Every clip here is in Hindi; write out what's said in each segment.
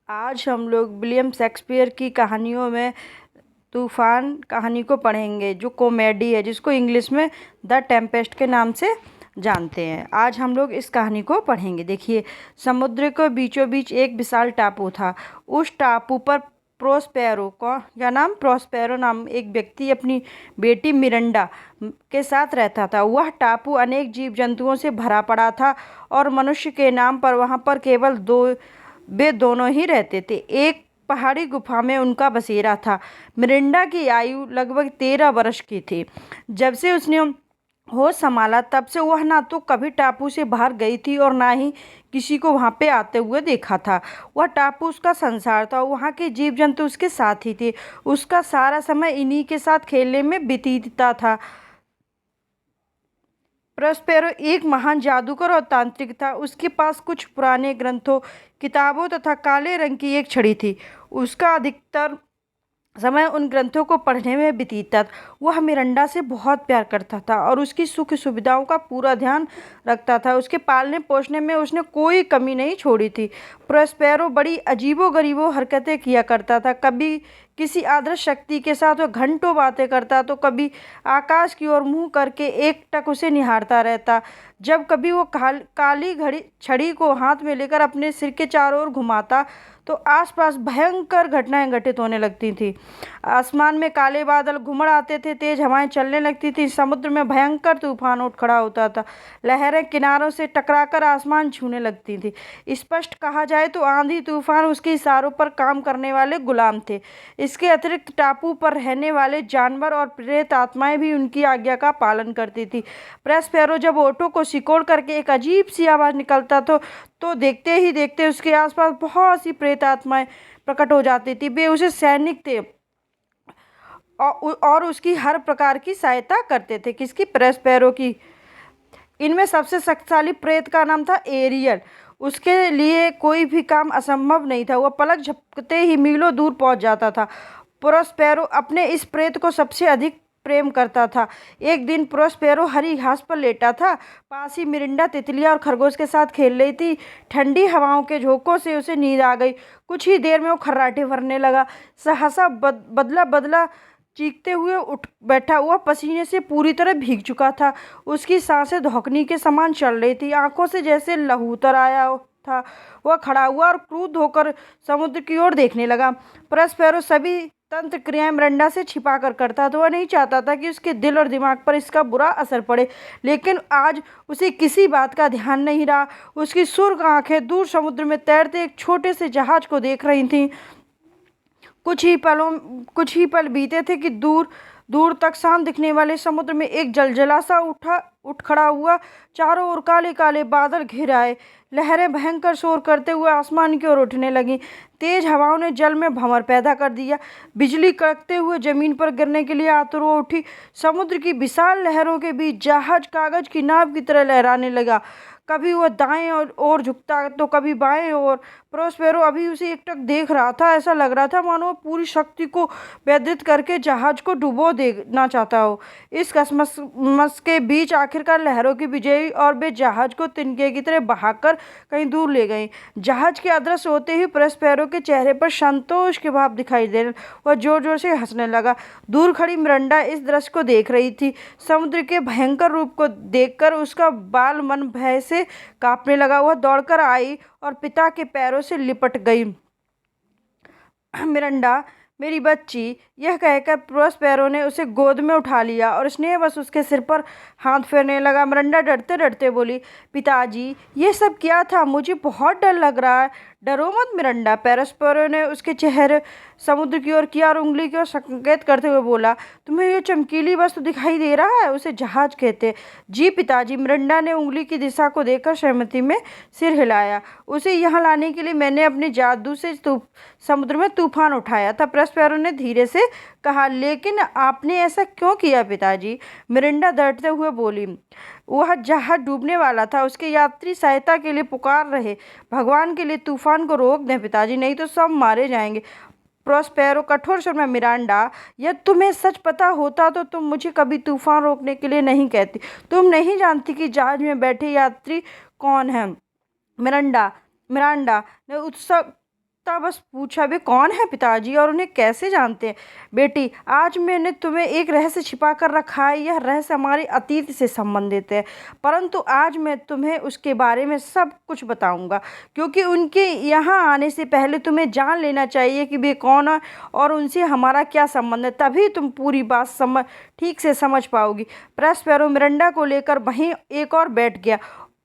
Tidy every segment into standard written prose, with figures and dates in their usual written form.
आज हम लोग विलियम शेक्सपियर की कहानियों में तूफान कहानी को पढ़ेंगे, जो कॉमेडी है, जिसको इंग्लिश में द टेम्पेस्ट के नाम से जानते हैं। आज हम लोग इस कहानी को पढ़ेंगे। देखिए, समुद्र के बीचों बीच एक विशाल टापू था। उस टापू पर प्रोस्पेरो को क्या नाम प्रोस्पेरो नाम एक व्यक्ति अपनी बेटी मिरंडा के साथ रहता था। वह टापू अनेक जीव जंतुओं से भरा पड़ा था और मनुष्य के नाम पर वहाँ पर केवल वे दोनों ही रहते थे। एक पहाड़ी गुफा में उनका बसेरा था। मिरिंडा की आयु लगभग 13 वर्ष की थी जब से उसने होश संभाला। तब से वह ना तो कभी टापू से बाहर गई थी और ना ही किसी को वहां पे आते हुए देखा था। वह टापू उसका संसार था। वहां के जीव जंतु उसके साथ ही थे। उसका सारा समय इन्हीं के साथ खेलने में बीतता था। प्रस्पेरो एक महान जादूगर और तांत्रिक था। उसके पास कुछ पुराने ग्रंथों, किताबों तथा काले रंग की एक छड़ी थी। उसका अधिकतर समय उन ग्रंथों को पढ़ने में व्यतीत। वह मिरंडा से बहुत प्यार करता था और उसकी सुख सुविधाओं का पूरा ध्यान रखता था। उसके पालने पोसने में उसने कोई कमी नहीं छोड़ी थी। प्रोस्पेरो बड़ी अजीबो-गरीबो हरकतें किया करता था। कभी किसी अदृश्य शक्ति के साथ वह घंटों बातें करता, तो कभी आकाश की ओर मुंह करके एकटक उसे निहारता रहता। जब कभी वो काली घड़ी छड़ी को हाथ में लेकर अपने सिर के चारों ओर घुमाता, तो आसपास भयंकर घटनाएं घटित होने लगती थीं। आसमान में काले बादल घुमड़ आते थे, तेज हवाएं चलने लगती थीं, समुद्र में भयंकर तूफान उठ खड़ा होता था, लहरें किनारों से टकराकर आसमान छूने लगती थीं। स्पष्ट कहा जाए तो आंधी तूफान उसके इशारों पर काम करने वाले गुलाम थे। इसके अतिरिक्त टापू पर रहने वाले जानवर और प्रेत आत्माएं भी उनकी आज्ञा का पालन करती थी। प्रेस्पेरो जब ओटो को सिकोड़ करके एक अजीब सी आवाज़ निकलता तो देखते ही देखते उसके आसपास बहुत सी प्रेत आत्माएं प्रकट हो जाती थी। वे उसे सैनिक थे और उसकी हर प्रकार की सहायता करते थे। किसकी? प्रेस्पेरो की। इनमें सबसे शक्तिशाली प्रेत का नाम था एरियल। उसके लिए कोई भी काम असंभव नहीं था। वह पलक झपकते ही मीलों दूर पहुंच जाता था। प्रोस्पेरो अपने इस प्रेत को सबसे अधिक प्रेम करता था। एक दिन प्रोस्पेरो हरी घास पर लेटा था। पास ही मिरिंडा तितलियां और खरगोश के साथ खेल रही थी। ठंडी हवाओं के झोंकों से उसे नींद आ गई। कुछ ही देर में वो खर्राटे भरने लगा। सहसा बदला बदला चीखते हुए उठ बैठा। वह पसीने से पूरी तरह भीग चुका था। उसकी सांसें धौंकनी के समान चल रही थी। आंखों से जैसे लहू उतर आया था। वह खड़ा हुआ और क्रुद्ध होकर समुद्र की ओर देखने लगा। प्रोस्पेरो सभी तंत्र क्रियाएं मिरांडा से छिपा कर करता था। वह नहीं चाहता था कि उसके दिल और दिमाग पर इसका बुरा असर पड़े, लेकिन आज उसे किसी बात का ध्यान नहीं रहा। उसकी सुर्ख आंखें दूर समुद्र में तैरते एक छोटे से जहाज को देख रही थीं। कुछ ही पल बीते थे कि दूर दूर तक साफ दिखने वाले समुद्र में एक जलजला सा उठ खड़ा हुआ। चारों ओर काले काले बादल घिर आए। लहरें भयंकर शोर करते हुए आसमान की ओर उठने लगीं। तेज हवाओं ने जल में भंवर पैदा कर दिया। बिजली कड़कते हुए जमीन पर गिरने के लिए आतुर हो उठी। समुद्र की विशाल लहरों के बीच जहाज कागज की नाव की तरह लहराने लगा। कभी वह दाएं ओर झुकता तो कभी बाएं ओर। प्रोस्पेरो अभी उसे एकटक देख रहा था। ऐसा लग रहा था मानो पूरी शक्ति को व्यधित करके जहाज को डुबो देना चाहता हो। इस कसमस के बीच आखिरकार लहरों की विजयी और वे जहाज को तिनके की तरह बहाकर कहीं दूर ले गई। जहाज के अदृश्य होते ही प्रोस्पेरो के चेहरे पर संतोष के भाव दिखाई दे। वह जोर जोर से हंसने लगा। दूर खड़ी मिरांडा इस दृश्य को देख रही थी। समुद्र के भयंकर रूप को देखकर उसका बाल मन भय से कांपने लगा। वह दौड़कर आई और पिता के पैरों से लिपट गई। मिरांडा, मेरी बच्ची, यह कहकर प्रोस्पेरो ने उसे गोद में उठा लिया और स्नेहवश उसके सिर पर हाथ फेरने लगा। मिरांडा डरते डरते बोली, पिताजी, ये सब क्या था? मुझे बहुत डर लग रहा है। डरो मत मिरांडा, प्रोस्पेरो ने उसके चेहरे समुद्र की ओर किया और उंगली की ओर संकेत करते हुए बोला, तुम्हें ये चमकीली वस्तु दिखाई दे रहा है? उसे जहाज कहते। जी पिताजी, मिरांडा ने उंगली की दिशा को देखकर सहमति में सिर हिलाया। उसे यहाँ लाने के लिए मैंने अपने जादू से समुद्र में तूफान उठाया था, प्रोस्पेरो ने धीरे से कहा। लेकिन आपने ऐसा क्यों किया पिताजी? मिरांडा डरते हुए बोली। वह जहाज डूबने वाला था। उसके यात्री सहायता के लिए पुकार रहे। भगवान के लिए तूफान को रोक दें पिताजी, नहीं तो सब मारे जाएंगे। प्रोस्पेरो कठोर स्वर में, मिरांडा, यह तुम्हें सच पता होता तो तुम मुझे कभी तूफान रोकने के लिए नहीं कहती। तुम नहीं जानती कि जहाज में बैठे यात्री कौन हैं। मिरांडा ने उत्सुक उत्सुकता बस पूछा, वे कौन है पिताजी और उन्हें कैसे जानते हैं? बेटी, आज मैंने तुम्हें एक रहस्य छिपा कर रखा है। यह रहस्य हमारे अतीत से संबंधित है, परंतु आज मैं तुम्हें उसके बारे में सब कुछ बताऊंगा, क्योंकि उनके यहाँ आने से पहले तुम्हें जान लेना चाहिए कि वे कौन है और उनसे हमारा क्या संबंध है। तभी तुम पूरी बात ठीक से समझ पाओगी। प्रॉस्पेरो मिरांडा को लेकर वहीं एक और बैठ गया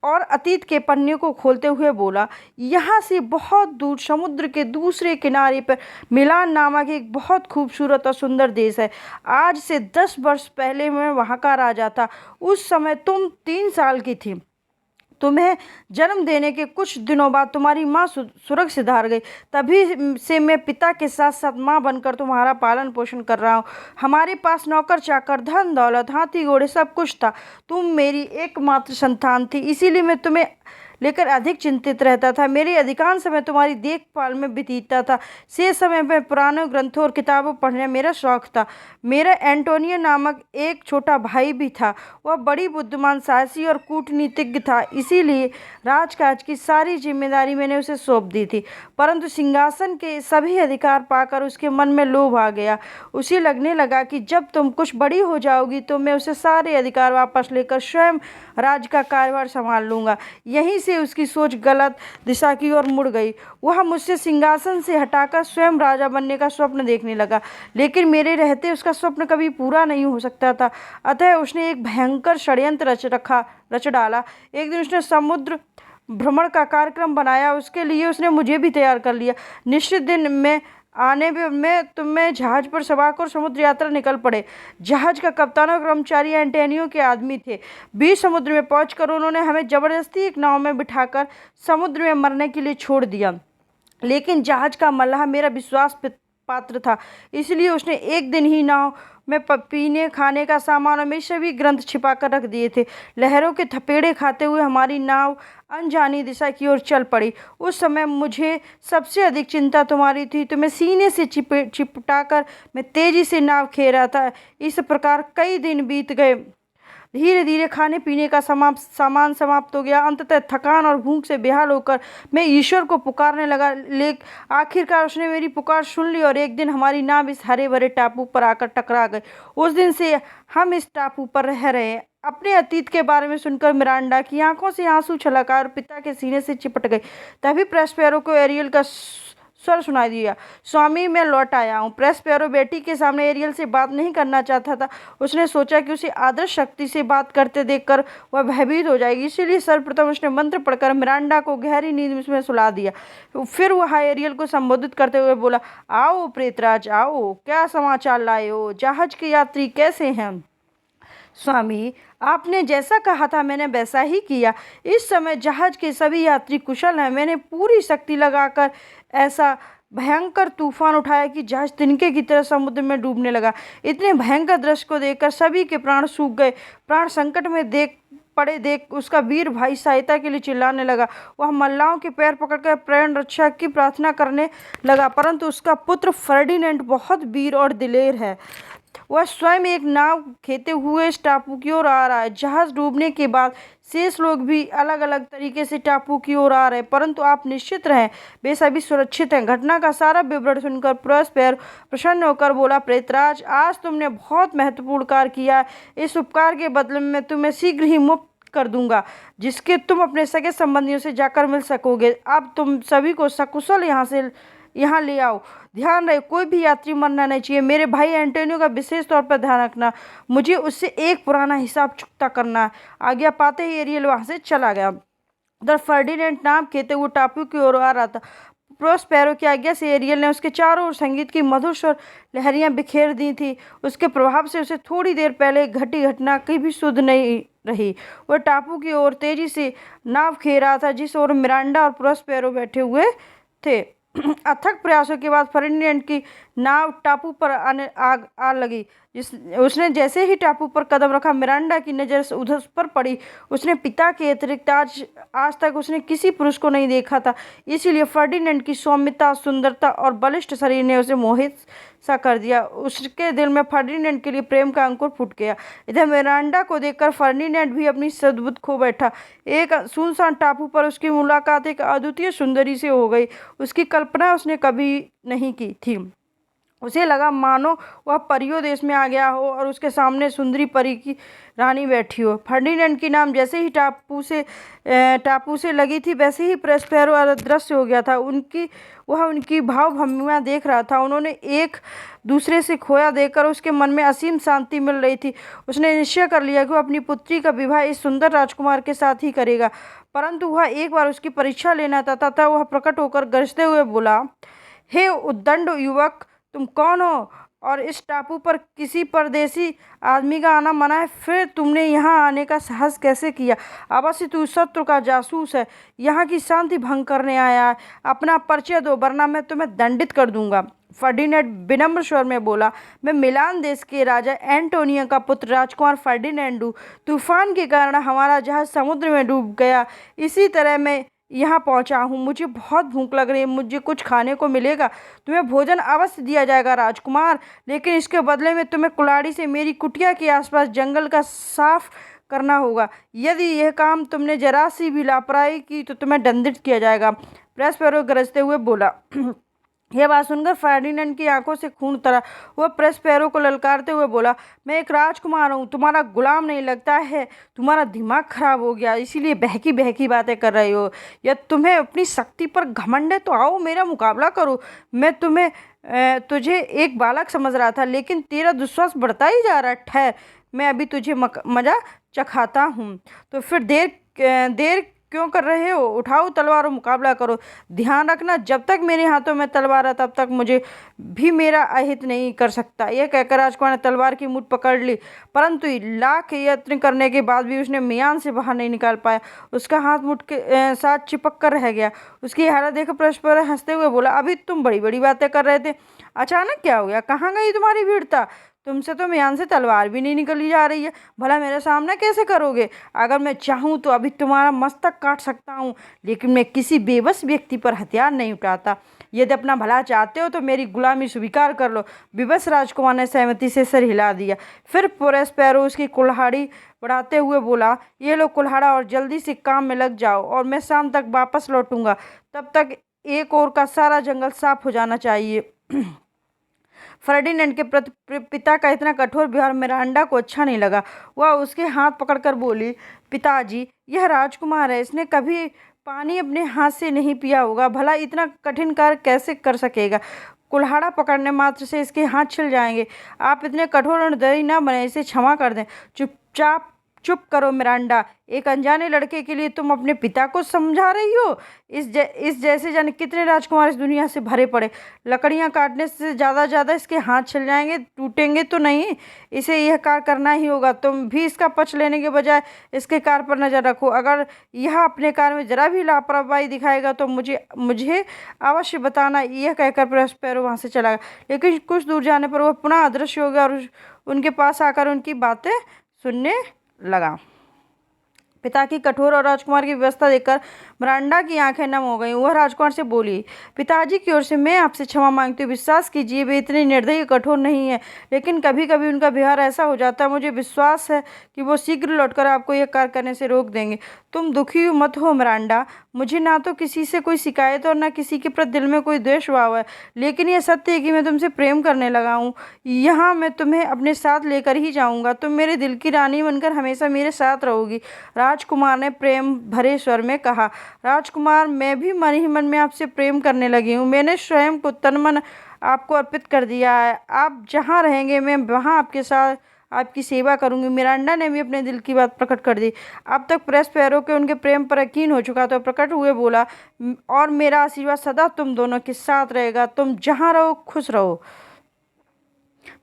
और अतीत के पन्ने को खोलते हुए बोला, यहाँ से बहुत दूर समुद्र के दूसरे किनारे पर मिलान नामक एक बहुत खूबसूरत और सुंदर देश है। आज से 10 वर्ष पहले मैं वहाँ का राजा था। उस समय तुम 3 साल की थी। तुम्हें जन्म देने के कुछ दिनों बाद तुम्हारी माँ स्वर्ग सिधार गई। तभी से मैं पिता के साथ साथ माँ बनकर तुम्हारा पालन पोषण कर रहा हूँ। हमारे पास नौकर चाकर, धन दौलत, हाथी घोड़े सब कुछ था। तुम मेरी एकमात्र संतान थी, इसीलिए मैं तुम्हें लेकर अधिक चिंतित रहता था। मेरी अधिकांश समय तुम्हारी देखभाल में बीतता था। से समय में पुराने ग्रंथों और किताबों पढ़ने मेरा शौक था। मेरा एंटोनियो नामक एक छोटा भाई भी था। वह बड़ी बुद्धिमान, साहसी और कूटनीतिज्ञ था, इसीलिए राजकाज की सारी जिम्मेदारी मैंने उसे सौंप दी थी। परंतु सिंहासन के सभी अधिकार पाकर उसके मन में लोभ आ गया। उसे लगने लगा कि जब तुम कुछ बड़ी हो जाओगी तो मैं उसे सारे अधिकार वापस लेकर स्वयं राज्य का कार्यभार संभाल लूंगा। यहीं से उसकी सोच गलत दिशा की ओर मुड़ गई। वह मुझसे सिंहासन से हटाकर स्वयं राजा बनने का स्वप्न देखने लगा, लेकिन मेरे रहते उसका स्वप्न कभी पूरा नहीं हो सकता था। अतः उसने एक भयंकर षड्यंत्र रच डाला। एक दिन उसने समुद्र भ्रमण का कार्यक्रम बनाया। उसके लिए उसने मुझे भी तैयार कर लिया। निश्चित दिन में आने में तुम्हें जहाज पर सवार कर समुद्र यात्रा निकल पड़े। जहाज का कप्तान और कर्मचारी एंटोनियो के आदमी थे। बीच समुद्र में पहुंचकर उन्होंने हमें जबरदस्ती एक नाव में बिठाकर समुद्र में मरने के लिए छोड़ दिया, लेकिन जहाज का मल्लाह मेरा विश्वास पात्र था, इसलिए उसने एक दिन ही नाव में पीने खाने का सामान और मेरे सभी ग्रंथ छिपा कर रख दिए थे। लहरों के थपेड़े खाते हुए हमारी नाव अनजानी दिशा की ओर चल पड़ी। उस समय मुझे सबसे अधिक चिंता तुम्हारी थी। तुम्हें सीने से चिपटाकर मैं तेजी से नाव खे रहा था। इस प्रकार कई दिन बीत गए। धीरे धीरे खाने पीने का सामान समाप्त हो गया। अंततः थकान और भूख से बेहाल होकर मैं ईश्वर को पुकारने लगा। आखिरकार उसने मेरी पुकार सुन ली और एक दिन हमारी नाव इस हरे भरे टापू पर आकर टकरा गई। उस दिन से हम इस टापू पर रह रहे हैं। अपने अतीत के बारे में सुनकर मिरांडा की आंखों से आंसू छलक आए और पिता के सीने से चिपट गई। तभी प्रॉस्पेरो को एरियल का स्वर सुनाई दिया, स्वामी मैं लौट आया हूँ। प्रॉस्पेरो बेटी के सामने एरियल से बात नहीं करना चाहता था। उसने सोचा कि उसे आदर्श शक्ति से बात करते देखकर वह भयभीत हो जाएगी, इसीलिए सर्वप्रथम उसने मंत्र पढ़कर मिरांडा को गहरी नींद में सुला दिया। फिर वह एरियल को संबोधित करते हुए बोला, आओ प्रेतराज आओ, क्या समाचार लाए हो? जहाज के यात्री कैसे हैं? स्वामी, आपने जैसा कहा था मैंने वैसा ही किया। इस समय जहाज के सभी यात्री कुशल हैं। मैंने पूरी शक्ति लगाकर ऐसा भयंकर तूफान उठाया कि जहाज तिनके की तरह समुद्र में डूबने लगा। इतने भयंकर दृश्य को देखकर सभी के प्राण सूख गए। प्राण संकट में देख उसका वीर भाई सहायता के लिए चिल्लाने लगा। वह मल्लाहों के पैर पकड़कर प्राण रक्षा की प्रार्थना करने लगा, परंतु उसका पुत्र फर्डिनेंड बहुत वीर और दिलेर है। वह स्वयं एक नाव खेते हुए इस टापू की ओर आ रहा है। जहाज डूबने के बाद शेष लोग भी अलग अलग तरीके से टापू की ओर आ रहे हैं, परंतु आप निश्चित रहें, वे सभी सुरक्षित हैं। घटना का सारा विवरण सुनकर प्रॉस्पेरो प्रसन्न होकर बोला, प्रेतराज, आज तुमने बहुत महत्वपूर्ण कार्य किया। इस उपकार के बदले में मैं तुम्हें शीघ्र ही मुक्त कर दूंगा, जिसके तुम अपने सगे संबंधियों से जाकर मिल सकोगे। अब तुम सभी को सकुशल यहाँ ले आओ। ध्यान रहे, कोई भी यात्री मरना नहीं चाहिए। मेरे भाई एंटोनियो का विशेष तौर पर ध्यान रखना। मुझे उससे एक पुराना हिसाब चुकता करना है। आज्ञा पाते ही एरियल वहां से चला गया। उधर फर्डिनेंड नाव खेते हुए टापू की ओर आ रहा था। प्रॉस्पेरो की आज्ञा से एरियल ने उसके चारों ओर संगीत की मधुर स्वर लहरियां बिखेर दी थी। उसके प्रभाव से उसे थोड़ी देर पहले घटी घटना की भी सुध नहीं रही। वह टापू की ओर तेजी से नाव खे रहा था, जिस ओर मिरांडा और प्रॉस्पेरो बैठे हुए थे। अथक प्रयासों के बाद फर्डिनेंड की नाव टापू पर आ लगी। जिस उसने जैसे ही टापू पर कदम रखा, मिरांडा की नज़र उधर पर पड़ी। उसने पिता के अतिरिक्त आज आज तक उसने किसी पुरुष को नहीं देखा था, इसीलिए फर्डिनेंड की सौम्यता, सुंदरता और बलिष्ठ शरीर ने उसे मोहित सा कर दिया। उसके दिल में फर्डिनेंड के लिए प्रेम का अंकुर फूट गया। इधर मिरांडा को देखकर फर्डिनेंड भी अपनी सद्बुद्ध खो बैठा। एक सुनसान टापू पर उसकी मुलाकात एक अद्वितीय सुंदरी से हो गई। उसकी कल्पना उसने कभी नहीं की थी। उसे लगा मानो वह परियों देश में आ गया हो और उसके सामने सुंदरी परी की रानी बैठी हो। फर्डिनेंड की नाम जैसे ही टापू से लगी थी, वैसे ही प्रेस्पेरो अदृश्य हो गया था। वह उनकी भाव-भंगिमा देख रहा था। उन्होंने एक दूसरे से खोया देखकर उसके मन में असीम शांति मिल रही थी। उसने निश्चय कर लिया कि वह अपनी पुत्री का विवाह इस सुंदर राजकुमार के साथ ही करेगा। परंतु वह एक बार उसकी परीक्षा लेना चाहता था। वह प्रकट होकर गरजते हुए बोला, हे उद्दंड युवक, तुम कौन हो और इस टापू पर किसी परदेसी आदमी का आना मना है? फिर तुमने यहाँ आने का साहस कैसे किया? अवश्य तू शत्रु का जासूस है, यहाँ की शांति भंग करने आया है। अपना परिचय दो, वरना मैं तुम्हें दंडित कर दूंगा। फर्डिनेंड विनम्र स्वर में बोला, मैं मिलान देश के राजा एंटोनियो का पुत्र राजकुमार फर्डिनेंड हूँ। तूफान के कारण हमारा जहाज समुद्र में डूब गया, इसी तरह मैं यहाँ पहुँचा हूँ। मुझे बहुत भूख लग रही है, मुझे कुछ खाने को मिलेगा? तुम्हें भोजन अवश्य दिया जाएगा राजकुमार, लेकिन इसके बदले में तुम्हें कुल्हाड़ी से मेरी कुटिया के आसपास जंगल का साफ करना होगा। यदि यह काम तुमने जरा सी भी लापरवाही की तो तुम्हें दंडित किया जाएगा। प्रेस्पेरो गरजते हुए बोला। यह बात सुनकर फर्डिनेंड की आंखों से खून उतरा। वह प्रेस्पेरो को ललकारते हुए बोला, मैं एक राजकुमार हूँ, तुम्हारा गुलाम नहीं। लगता है तुम्हारा दिमाग खराब हो गया, इसीलिए बहकी बहकी बातें कर रहे हो। या तुम्हें अपनी शक्ति पर घमंड है तो आओ मेरा मुकाबला करो। मैं तुझे एक बालक समझ रहा था, लेकिन तेरा दुस्साहस बढ़ता ही जा रहा है। ठहर, मैं अभी तुझे मजा चखाता हूँ। तो फिर देर क्यों कर रहे हो? उठाओ तलवार और मुकाबला करो। ध्यान रखना, जब तक मेरे हाथों में तलवार है तब तक मुझे भी मेरा अहित नहीं कर सकता। यह कहकर राजकुमार ने तलवार की मुठ पकड़ ली, परंतु लाख यत्न करने के बाद भी उसने मियान से बाहर नहीं निकाल पाया। उसका हाथ मुठ के साथ चिपक कर रह गया। उसकी हालत देख परस्पर हंसते हुए बोला, अभी तुम बड़ी बड़ी बातें कर रहे थे, अचानक क्या हो गया? कहाँ गई तुम्हारी वीरता? तुमसे तो मियान से तलवार भी नहीं निकली जा रही है। भला मेरा सामना कैसे करोगे? अगर मैं चाहूँ तो अभी तुम्हारा मस्तक काट सकता हूँ, लेकिन मैं किसी बेबस व्यक्ति पर हथियार नहीं उठाता। यदि अपना भला चाहते हो तो मेरी गुलामी स्वीकार कर लो। विवश राजकुमार ने सहमति से सिर हिला दिया। फिर प्रोस्पेरो उसकी कुल्हाड़ी बढ़ाते हुए बोला, ये लो कुल्हाड़ा और जल्दी से काम में लग जाओ, और मैं शाम तक वापस लौटूंगा। तब तक एक ओर का सारा जंगल साफ हो जाना चाहिए। फर्डिनेंड के पिता का इतना कठोर व्यवहार मिरांडा को अच्छा नहीं लगा। वह उसके हाथ पकड़कर बोली, पिताजी, यह राजकुमार है, इसने कभी पानी अपने हाथ से नहीं पिया होगा। भला इतना कठिन कार्य कैसे कर सकेगा? कुल्हाड़ा पकड़ने मात्र से इसके हाथ छिल जाएंगे। आप इतने कठोर और निर्दयी न बने, इसे क्षमा कर दें। चुप करो मिरांडा, एक अनजाने लड़के के लिए तुम अपने पिता को समझा रही हो? इस जैसे जाने कितने राजकुमार इस दुनिया से भरे पड़े। लकड़ियां काटने से ज़्यादा इसके हाथ छिल जाएंगे, टूटेंगे तो नहीं। इसे यह कार्य करना ही होगा। तुम भी इसका पक्ष लेने के बजाय इसके कार्य पर नज़र रखो। अगर यह अपने कार्य में जरा भी लापरवाही दिखाएगा तो मुझे अवश्य बताना। यह कहकर प्रोस्पेरो वहाँ से चला गया, लेकिन कुछ दूर जाने पर वह पुनः अदृश्य हो गया और उनके पास आकर उनकी बातें सुनने लगा। पिता की कठोर और राजकुमार की व्यवस्था देखकर मिरांडा की आंखें नम हो गईं। वह राजकुमार से बोली, पिताजी की ओर से मैं आपसे क्षमा मांगती हूँ। विश्वास कीजिए, वे इतने निर्दयी कठोर नहीं है, लेकिन कभी कभी उनका व्यवहार ऐसा हो जाता है। मुझे विश्वास है कि वो शीघ्र लौटकर आपको यह कार्य करने से रोक देंगे। तुम दुखी मत हो मिरांडा, मुझे ना तो किसी से कोई शिकायत और ना किसी के प्रति दिल में कोई द्वेष भाव है, लेकिन यह सत्य है कि मैं तुमसे प्रेम करने लगा हूँ। यहाँ मैं तुम्हें अपने साथ लेकर ही जाऊँगा। तुम मेरे दिल की रानी बनकर हमेशा मेरे साथ रहोगी। राजकुमार ने प्रेम भरे स्वर में कहा, राजकुमार, मैं भी मन ही मन में आपसे प्रेम करने लगी हूँ। मैंने स्वयं को तन मन आपको अर्पित कर दिया है। आप जहाँ रहेंगे मैं वहाँ आपके साथ आपकी सेवा करूंगी। मिरांडा ने भी अपने दिल की बात प्रकट कर दी। अब तक प्रेस्पेरो के उनके प्रेम पर यकीन हो चुका तो प्रकट हुए बोला, और मेरा आशीर्वाद सदा तुम दोनों के साथ रहेगा। तुम जहाँ रहो खुश रहो।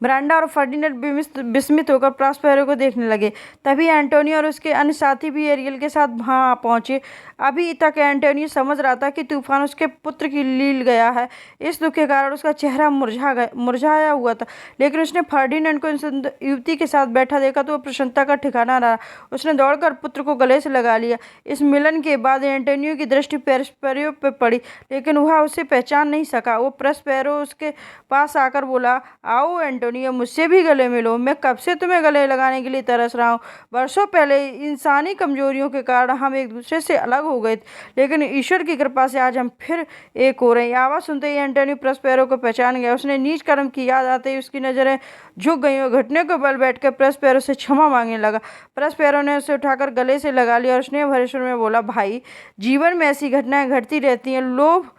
मिरांडा और फर्डिनेंड विस्मित होकर प्रॉस्पेरो को देखने लगे। तभी एंटोनियो और उसके अन्य साथी भी एरियल के साथ वहां पहुंचे। अभी तक एंटोनियो समझ रहा था कि तूफान उसके पुत्र की लील गया है। इस दुख के कारण उसका चेहरा मुरझाया हुआ था, लेकिन उसने फर्डिनेंड को इस युवती के साथ बैठा देखा तो वो प्रसन्नता का ठिकाना रहा। उसने दौड़कर पुत्र को गले से लगा लिया। इस मिलन के बाद एंटोनियो की दृष्टि प्रॉस्पेरो पर पड़ी, लेकिन वह उसे पहचान नहीं सका। वो प्रॉस्पेरो उसके पास आकर बोला, आओ एंटोनियो, मुझसे भी गले मिलो। मैं कब से तुम्हें गले लगाने के लिए तरस रहा हूँ। वर्षों पहले इंसानी कमजोरियों के कारण हम एक दूसरे से अलग हो गए थे, लेकिन ईश्वर की कृपा से आज हम फिर एक हो रहे हैं। आवाज सुनते ही एंटोनियो प्रॉस्पेरो को पहचान गया। उसने नीच कर्म की याद आते ही उसकी नजरें झुक गईं और घुटने को बल बैठकर प्रॉस्पेरो से क्षमा मांगने लगा। प्रॉस्पेरो ने उसे उठाकर गले से लगा लिया और स्नेह भरे स्वर में बोला, भाई, जीवन में ऐसी घटनाएं घटती रहती हैं। लोभ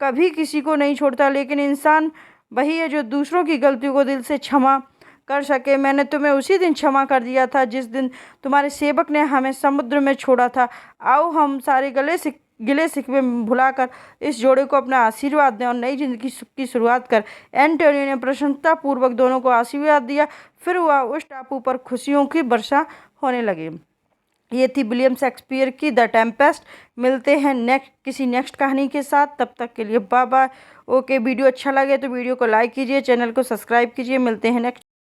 कभी किसी को नहीं छोड़ता, लेकिन इंसान वही है जो दूसरों की गलतियों को दिल से क्षमा कर सके। मैंने तुम्हें उसी दिन क्षमा कर दिया था जिस दिन तुम्हारे सेवक ने हमें समुद्र में छोड़ा था। आओ हम सारे गिले शिकवे भुलाकर इस जोड़े को अपना आशीर्वाद दें और नई जिंदगी की शुरुआत कर। एंटोनियो ने प्रसन्नता पूर्वक दोनों को आशीर्वाद दिया। फिर वह उस टापू पर खुशियों की वर्षा होने लगी। ये थी विलियम शेक्सपियर की द टेम्पेस्ट। मिलते हैं किसी नेक्स्ट कहानी के साथ। तब तक के लिए बाय बाय। ओके, वीडियो अच्छा लगे तो वीडियो को लाइक कीजिए, चैनल को सब्सक्राइब कीजिए। मिलते हैं नेक्स्ट